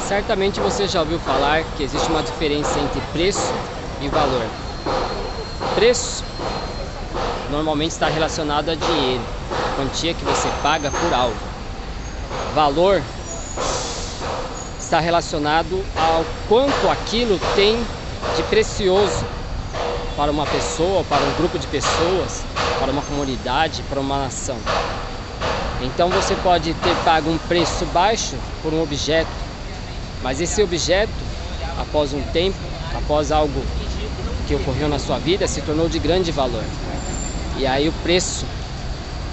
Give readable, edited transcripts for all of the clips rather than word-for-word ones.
Certamente você já ouviu falar que existe uma diferença entre preço e valor. Preço normalmente está relacionado a dinheiro, a quantia que você paga por algo. Valor está relacionado ao quanto aquilo tem de precioso para uma pessoa, para um grupo de pessoas, para uma comunidade, para uma nação. Então você pode ter pago um preço baixo por um objeto, mas esse objeto, após um tempo, após algo que ocorreu na sua vida, se tornou de grande valor. E aí o preço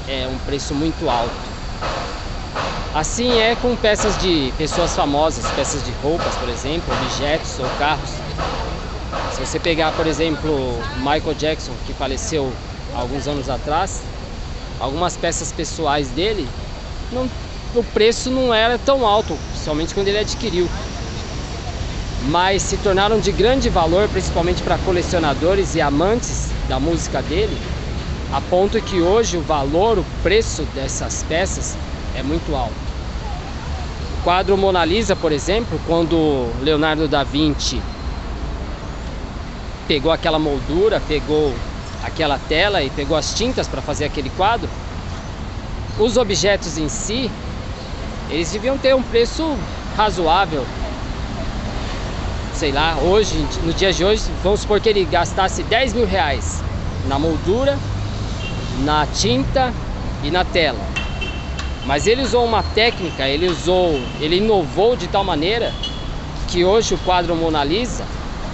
é um preço muito alto. Assim é com peças de pessoas famosas, peças de roupas, por exemplo, objetos ou carros. Se você pegar, por exemplo, Michael Jackson, que faleceu há alguns anos atrás, algumas peças pessoais dele, o preço não era tão alto, principalmente quando ele adquiriu. Mas se tornaram de grande valor, principalmente para colecionadores e amantes da música dele, a ponto que hoje o valor, o preço dessas peças é muito alto. O quadro Mona Lisa, por exemplo, quando Leonardo da Vinci pegou aquela moldura, pegou aquela tela e pegou as tintas para fazer aquele quadro, os objetos em si, eles deviam ter um preço razoável. Sei lá, hoje, no dia de hoje, vamos supor que ele gastasse 10 mil reais na moldura, na tinta e na tela. Mas ele usou uma técnica, ele inovou de tal maneira que hoje o quadro Mona Lisa,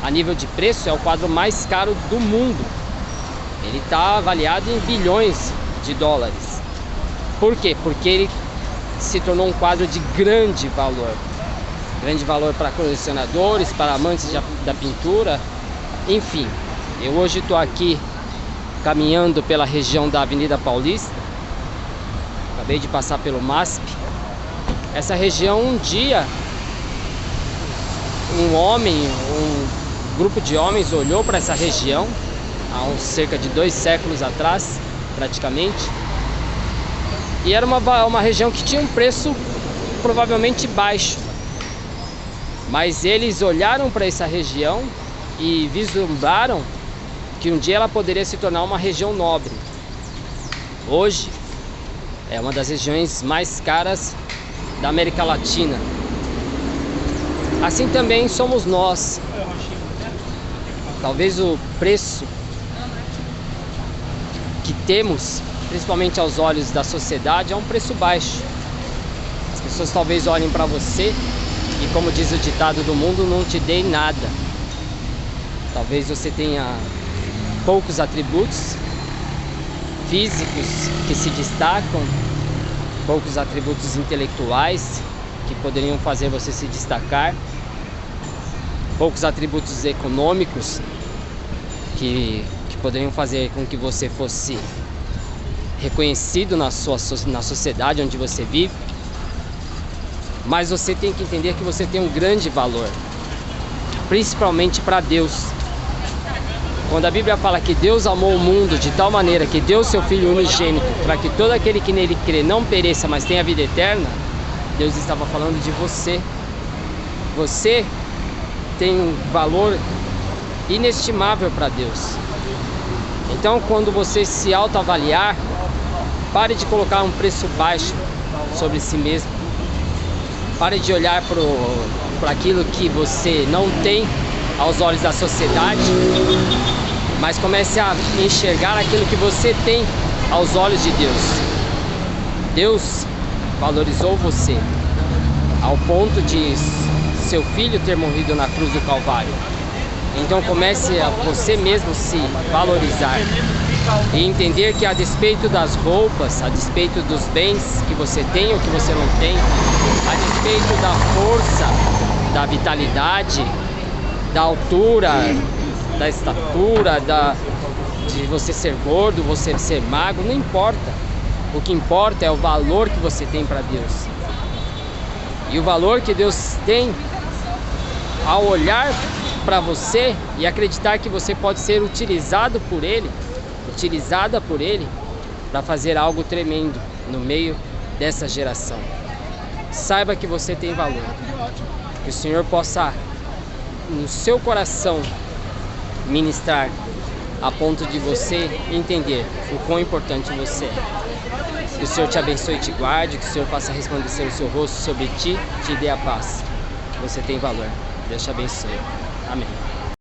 a nível de preço, é o quadro mais caro do mundo. Ele está avaliado em bilhões de dólares. Por quê? Porque ele se tornou um quadro de grande valor. Grande valor para colecionadores, para amantes da pintura, enfim. Eu hoje estou aqui caminhando pela região da Avenida Paulista. Acabei de passar pelo MASP. Essa região, um dia, um grupo de homens olhou para essa região, há cerca de 2 séculos atrás, praticamente. E era uma região que tinha um preço provavelmente baixo. Mas eles olharam para essa região e vislumbraram que um dia ela poderia se tornar uma região nobre. Hoje é uma das regiões mais caras da América Latina. Assim também somos nós. Talvez o preço que temos, principalmente aos olhos da sociedade, é um preço baixo. As pessoas talvez olhem para você e, como diz o ditado do mundo, não te dei nada. Talvez você tenha poucos atributos físicos que se destacam, poucos atributos intelectuais que poderiam fazer você se destacar, poucos atributos econômicos que poderiam fazer com que você fosse reconhecido na sociedade onde você vive. Mas você tem que entender que você tem um grande valor, principalmente para Deus. Quando a Bíblia fala que Deus amou o mundo de tal maneira que deu seu Filho unigênito para que todo aquele que nele crê não pereça, mas tenha vida eterna, Deus estava falando de você. Você tem um valor inestimável para Deus. Então, quando você se autoavaliar, pare de colocar um preço baixo sobre si mesmo. Pare de olhar para aquilo que você não tem aos olhos da sociedade, mas comece a enxergar aquilo que você tem aos olhos de Deus. Deus valorizou você ao ponto de seu filho ter morrido na cruz do Calvário. Então comece a você mesmo se valorizar e entender que, a despeito das roupas, a despeito dos bens que você tem ou que você não tem, a despeito da força, da vitalidade, da altura, da estatura, de você ser gordo, você ser magro, não importa. O que importa é o valor que você tem para Deus. E o valor que Deus tem ao olhar para você e acreditar que você pode ser utilizada por Ele para fazer algo tremendo no meio dessa geração. Saiba que você tem valor. Que o Senhor possa, no seu coração, ministrar a ponto de você entender o quão importante você é. Que o Senhor te abençoe e te guarde, que o Senhor faça resplandecer o seu rosto sobre ti, te dê a paz. Você tem valor. Deus te abençoe. Amém.